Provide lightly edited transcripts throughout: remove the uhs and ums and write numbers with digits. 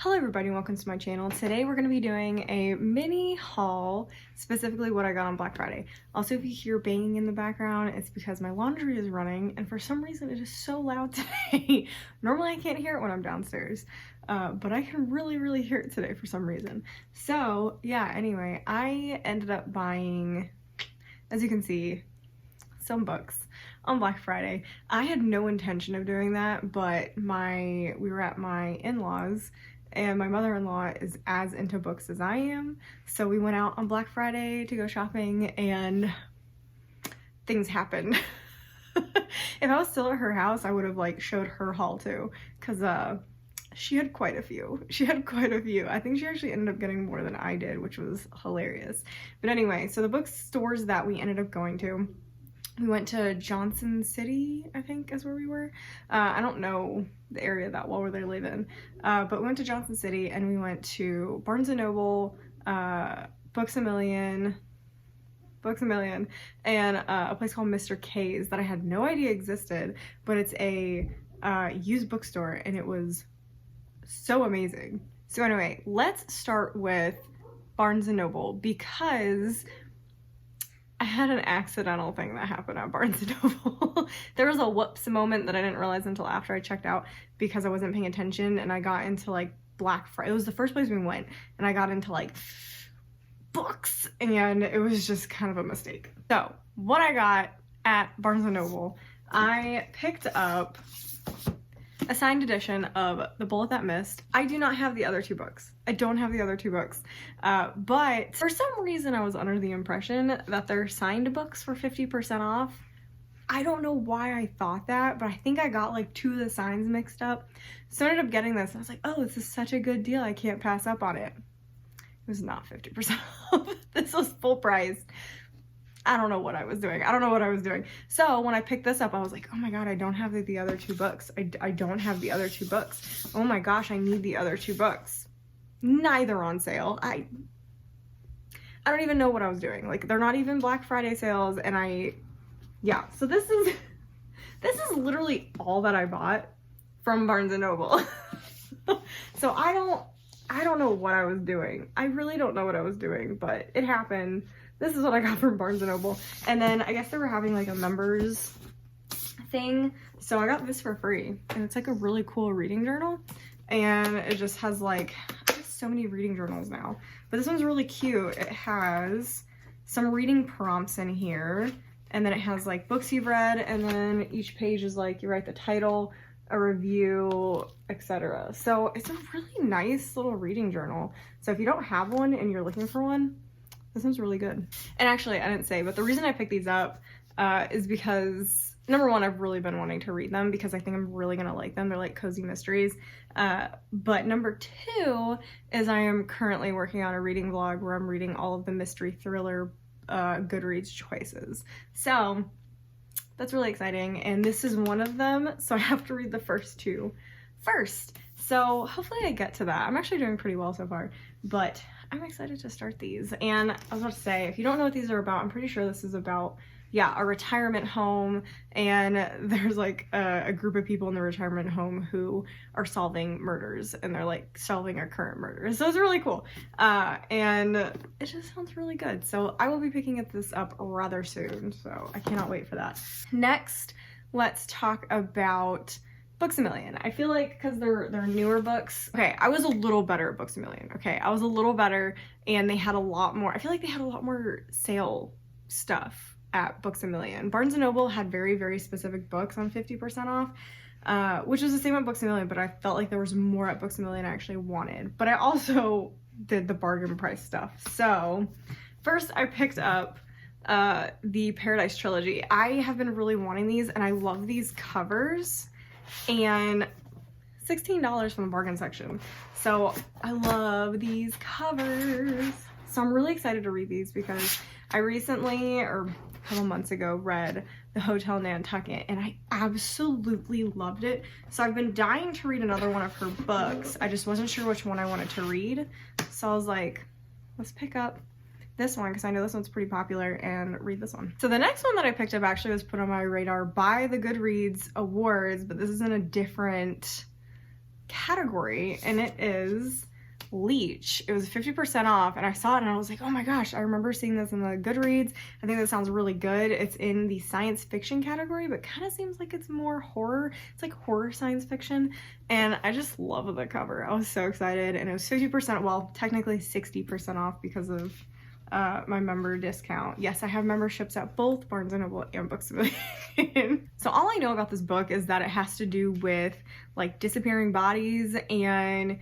Hello everybody, welcome to my channel. Today we're going to be doing a mini haul, specifically what I got on Black Friday. Also, if you hear banging in the background, it's because my laundry is running and for some reason it is so loud today. Normally I can't hear it when I'm downstairs, but I can really hear it today for some reason. So yeah, anyway, I ended up buying, as you can see, some books on Black Friday. I had no intention of doing that, but we were at my in-laws and my mother-in-law is as into books as I am, so we went out on Black Friday to go shopping and things happened. If I was still at her house, I would have like showed her haul too, because she had quite a few. I think she actually ended up getting more than I did, which was hilarious. But anyway, so the bookstores that we ended up going to, we went to Johnson City, I think is where we were. I don't know the area that well where they live in, but we went to Johnson City and we went to Barnes & Noble, Books A Million, and a place called Mr. K's that I had no idea existed, but it's a used bookstore and it was so amazing. So anyway, let's start with Barnes & Noble because I had an accidental thing that happened at Barnes & Noble. There was a whoops moment that I didn't realize until after I checked out because I wasn't paying attention, and I got into like Black Friday. It was the first place we went and I got into like books and it was just kind of a mistake. So what I got at Barnes & Noble, I picked up a signed edition of The Bullet That Missed. I do not have the other two books. I don't have the other two books, but for some reason I was under the impression that their signed books were 50% off. I don't know why I thought that, but I think I got like two of the signs mixed up. So I ended up getting this and I was like, oh, this is such a good deal. I can't pass up on it. It was not 50% off. This was full price. I don't know what I was doing. So when I picked this up, I was like, oh my god, I don't have the other two books. I don't have the other two books. Oh my gosh, I need the other two books. Neither on sale. I don't even know what I was doing. Like, they're not even Black Friday sales, and yeah. So this is literally all that I bought from Barnes & Noble. So I don't know what I was doing. I really don't know what I was doing, but it happened. This is what I got from Barnes & Noble. And then I guess they were having like a members thing. So I got this for free. And it's like a really cool reading journal. And it just has like, I have so many reading journals now. But this one's really cute. It has some reading prompts in here. And then it has like books you've read. And then each page is like, you write the title, a review, etc. So it's a really nice little reading journal. So if you don't have one and you're looking for one, this one's really good. And actually, I didn't say, but the reason I picked these up is because, number one, I've really been wanting to read them because I think I'm really gonna like them. They're like cozy mysteries. But number two is I am currently working on a reading vlog where I'm reading all of the mystery thriller Goodreads choices. So that's really exciting. And this is one of them. So I have to read the first two first. So hopefully I get to that. I'm actually doing pretty well so far, but I'm excited to start these. And I was about to say, if you don't know what these are about, I'm pretty sure this is about, yeah, a retirement home, and there's like a group of people in the retirement home who are solving murders, and they're like solving a current murder. So it's really cool. And it just sounds really good. So I will be picking this up rather soon. So I cannot wait for that. Next, let's talk about Books A Million. I feel like because they're newer books. Okay, I was a little better at Books A Million. Okay, I was a little better, and they had a lot more. I feel like they had a lot more sale stuff at Books A Million. Barnes & Noble had very specific books on 50% off, which was the same at Books A Million, but I felt like there was more at Books A Million I actually wanted. But I also did the bargain price stuff. So first I picked up the Paradise Trilogy. I have been really wanting these, and I love these covers. And $16 from the bargain section. So I love these covers. So I'm really excited to read these because I recently, or a couple months ago, read The Hotel Nantucket and I absolutely loved it. So I've been dying to read another one of her books. I just wasn't sure which one I wanted to read. So I was like, let's pick up this one because I know this one's pretty popular and read this one. So the next one that I picked up actually was put on my radar by the Goodreads Awards, but this is in a different category, and it is Leech. It was 50% off, and I saw it and I was like, oh my gosh, I remember seeing this in the Goodreads. I think that sounds really good. It's in the science fiction category, but kind of seems like it's more horror. It's like horror science fiction, and I just love the cover. I was so excited, and it was 50%, well, technically 60% off because of my member discount. Yes, I have memberships at both Barnes & Noble and Books A Million. So all I know about this book is that it has to do with like disappearing bodies and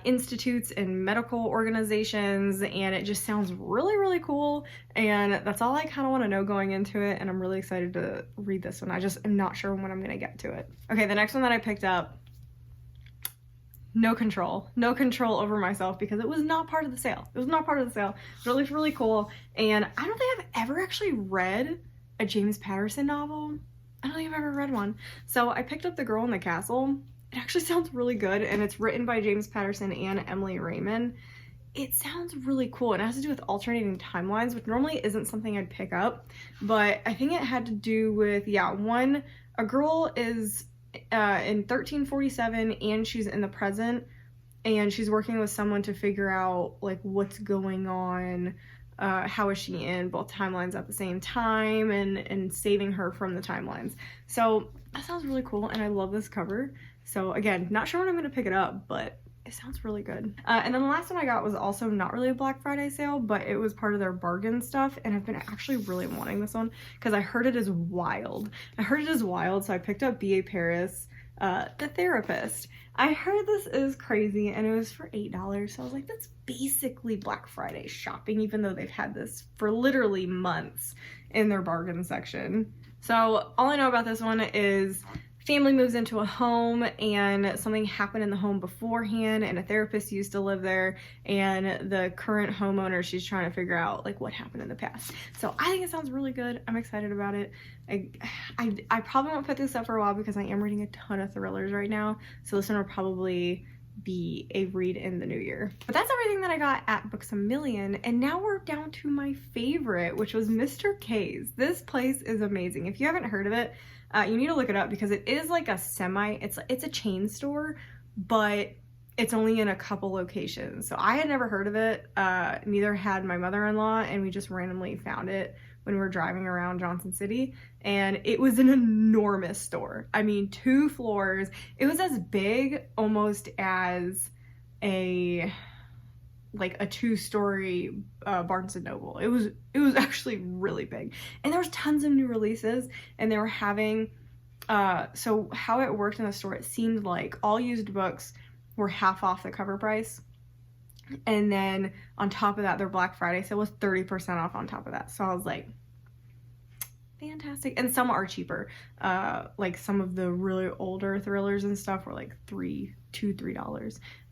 institutes and medical organizations, and it just sounds really, really cool, and that's all I kind of want to know going into it, and I'm really excited to read this one. I just am not sure when I'm going to get to it. Okay, the next one that I picked up, no control over myself, because it was not part of the sale. It was not part of the sale, but it looked really cool, and I don't think I've ever actually read a James Patterson novel. I don't think I've ever read one. So I picked up The Girl in the Castle. It actually sounds really good, and it's written by James Patterson and Emily Raymond. It sounds really cool, and it has to do with alternating timelines, which normally isn't something I'd pick up, but I think it had to do with, yeah, one, a girl is in 1347 and she's in the present, and she's working with someone to figure out like what's going on, how is she in both timelines at the same time, and saving her from the timelines. So that sounds really cool, and I love this cover. So again, not sure when I'm gonna pick it up, but it sounds really good. And then the last one I got was also not really a Black Friday sale, but it was part of their bargain stuff, and I've been actually really wanting this one because I heard it is wild. So I picked up B.A. Paris, The Therapist. I heard this is crazy, and it was for $8, so I was like, that's basically Black Friday shopping, even though they've had this for literally months in their bargain section. So all I know about this one is family moves into a home, and something happened in the home beforehand, and a therapist used to live there, and the current homeowner, she's trying to figure out like what happened in the past. So I think it sounds really good. I'm excited about it. I probably won't put this up for a while because I am reading a ton of thrillers right now, so this one will probably be a read in the new year. But that's everything that I got at Books A Million, and now we're down to my favorite, which was Mr. K's. This place is amazing. If you haven't heard of it, you need to look it up because it is like a it's a chain store, but it's only in a couple locations. So I had never heard of it, neither had my mother-in-law, and we just randomly found it when we were driving around Johnson City, and it was an enormous store. I mean, 2 floors. It was as big almost as a 2-story Barnes & Noble. It was actually really big, and there was tons of new releases, and they were having so how it worked in the store, it seemed like all used books were half off the cover price, and then on top of that their Black Friday sale was 30% off on top of that. So I was like, fantastic. And some are cheaper, like some of the really older thrillers and stuff were like $3,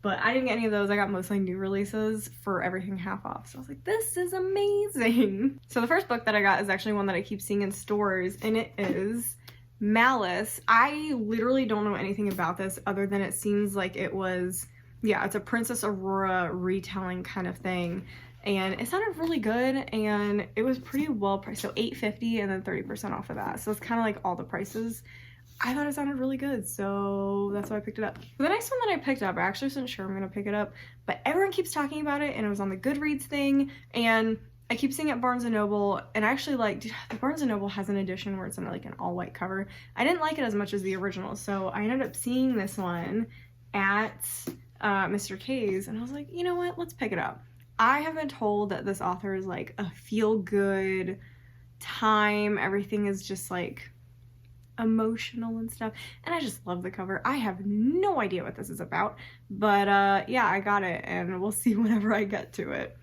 but I didn't get any of those. I got mostly new releases for everything half off, so I was like, this is amazing. So the first book that I got is actually one that I keep seeing in stores, and it is Malice. I literally don't know anything about this other than it seems like it was, yeah, it's a Princess Aurora retelling kind of thing, and it sounded really good, and it was pretty well priced. So $8.50 and then 30% off of that, so it's kind of like all the prices. I thought it sounded really good, so that's why I picked it up. The next one that I picked up, I actually wasn't sure I'm gonna pick it up, but everyone keeps talking about it, and it was on the Goodreads thing, and I keep seeing it at Barnes & Noble, and I actually like, the Barnes & Noble has an edition where it's in like an all-white cover. I didn't like it as much as the original, so I ended up seeing this one at Mr. K's, and I was like, you know what, let's pick it up. I have been told that this author is like a feel-good time, everything is just like emotional and stuff, and I just love the cover. I have no idea what this is about, but yeah, I got it, and we'll see whenever I get to it.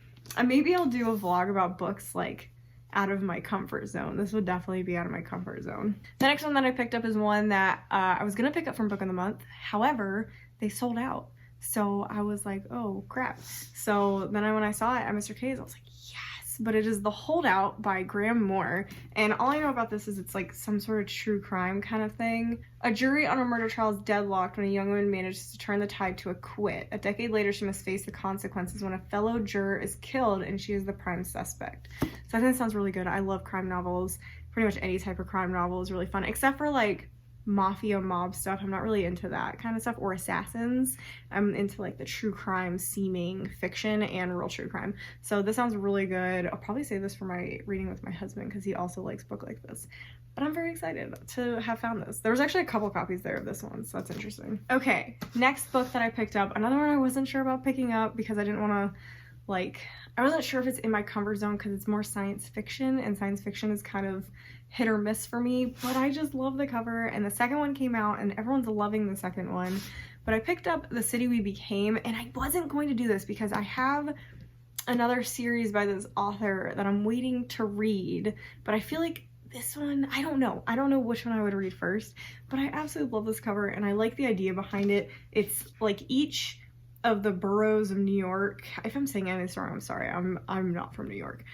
Maybe I'll do a vlog about books like out of my comfort zone. This would definitely be out of my comfort zone. The next one that I picked up is one that I was gonna pick up from Book of the Month, however they sold out, so I was like, oh crap. So then when I saw it at Mr. K's, I was like, yes. But it is The Holdout by Graham Moore, and all I know about this is it's like some sort of true crime kind of thing. A jury on a murder trial is deadlocked when a young woman manages to turn the tide to acquit. A decade later, she must face the consequences when a fellow juror is killed and she is the prime suspect. So I think it sounds really good. I love crime novels. Pretty much any type of crime novel is really fun, except for like mafia mob stuff. I'm not really into that kind of stuff, or assassins. I'm into like the true crime seeming fiction and real true crime. So this sounds really good. I'll probably save this for my reading with my husband because he also likes book like this. But I'm very excited to have found this. There was actually a couple copies there of this one, so that's interesting. Okay, next book that I picked up, another one I wasn't sure about picking up because I didn't want to, like, I wasn't sure if it's in my comfort zone because it's more science fiction, and science fiction is kind of hit or miss for me, but I just love the cover. And the second one came out and everyone's loving the second one, but I picked up The City We Became, and I wasn't going to do this because I have another series by this author that I'm waiting to read, but I feel like this one, I don't know which one I would read first, but I absolutely love this cover and I like the idea behind it. It's like each of the boroughs of New York, if I'm saying anything wrong, I'm sorry, I'm not from New York.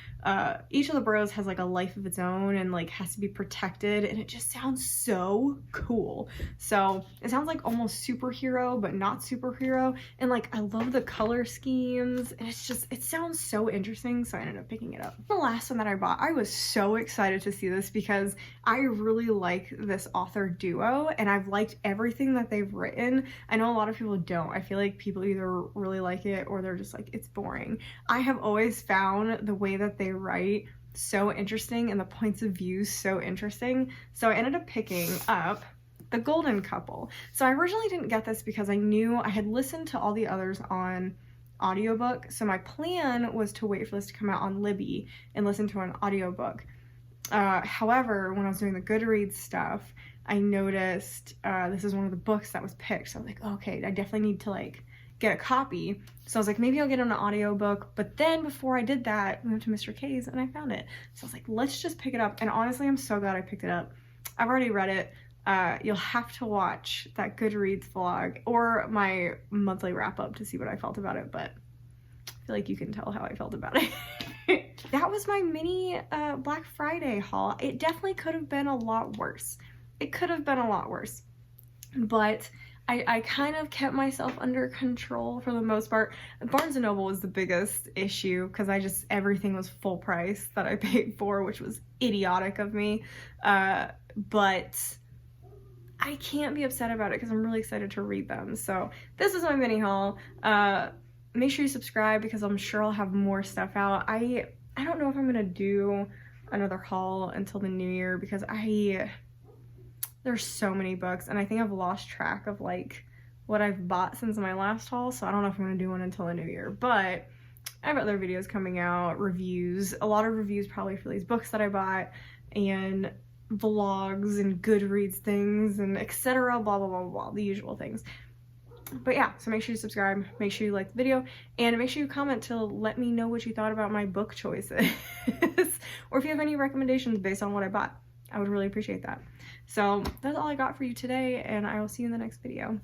Each of the boroughs has like a life of its own and like has to be protected, and it just sounds so cool. So it sounds like almost superhero but not superhero, and like I love the color schemes, and it sounds so interesting, so I ended up picking it up. The last one that I bought, I was so excited to see this because I really like this author duo and I've liked everything that they've written. I know a lot of people don't. I feel like people either really like it or they're just like, it's boring. I have always found the way that they write so interesting and the points of view so interesting, so I ended up picking up The Golden Couple. So I originally didn't get this because I knew I had listened to all the others on audiobook, so my plan was to wait for this to come out on Libby and listen to an audiobook. However, when I was doing the Goodreads stuff, I noticed this is one of the books that was picked, so I was like, okay, I definitely need to like get a copy. So I was like, maybe I'll get an audiobook. But then before I did that, we went to Mr. K's and I found it. So I was like, let's just pick it up. And honestly, I'm so glad I picked it up. I've already read it. You'll have to watch that Goodreads vlog or my monthly wrap up to see what I felt about it, but I feel like you can tell how I felt about it. That was my mini Black Friday haul. It definitely could have been a lot worse. It could have been a lot worse, but I kind of kept myself under control for the most part. Barnes & Noble was the biggest issue because everything was full price that I paid for, which was idiotic of me. But I can't be upset about it because I'm really excited to read them. So this is my mini haul. Make sure you subscribe because I'm sure I'll have more stuff out. I don't know if I'm gonna do another haul until the new year because there's so many books and I think I've lost track of like what I've bought since my last haul, so I don't know if I'm gonna do one until the new year. But I have other videos coming out, reviews, a lot of reviews probably for these books that I bought, and vlogs and Goodreads things and etc, blah blah blah blah, the usual things. But yeah, so make sure you subscribe, make sure you like the video, and make sure you comment to let me know what you thought about my book choices or if you have any recommendations based on what I bought. I would really appreciate that. So that's all I got for you today, and I will see you in the next video.